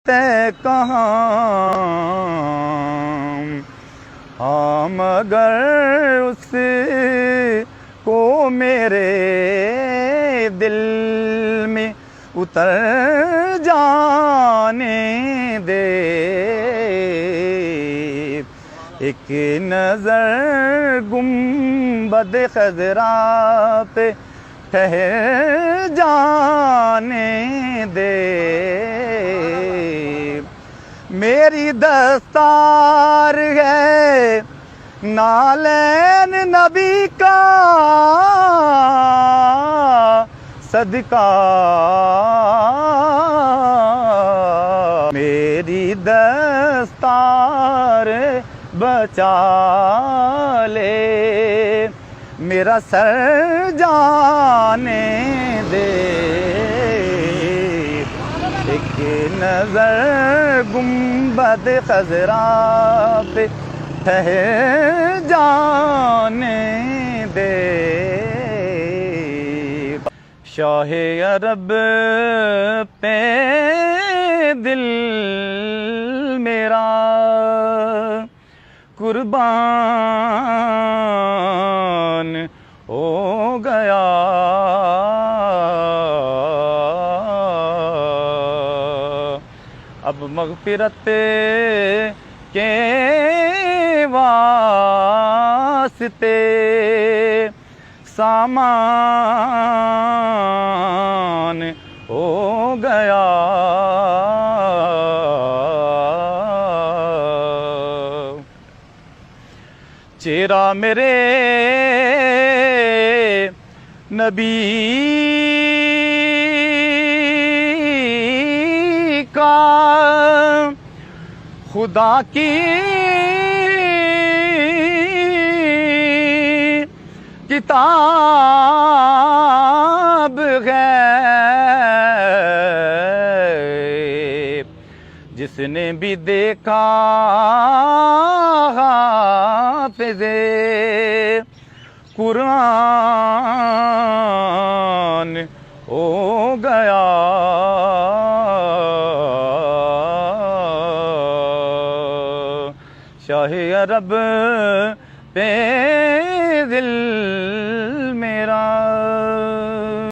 तय कहाँ हम अगर उस को मेरे दिल में उतर जाने दे। एक नज़र गुंबद खज़रा पे ठहर जाने दे। मेरी दस्तार है नालैन नबी का सदका, मेरी दस्तार बचा ले, मेरा सर जाने दे। एक नज़र गुंबद खज़रा पे ठहर जाने दे। शाहे अरब पे दिल मेरा कुर्बान हो गया। अब मग़फ़िरत के वास्ते सामान हो गया। चेहरा मेरे नबी का खुदा की किताब है, जिसने भी देखा हाफ़िज़े कुरान हो गया। शाहे अरब पे दिल मेरा।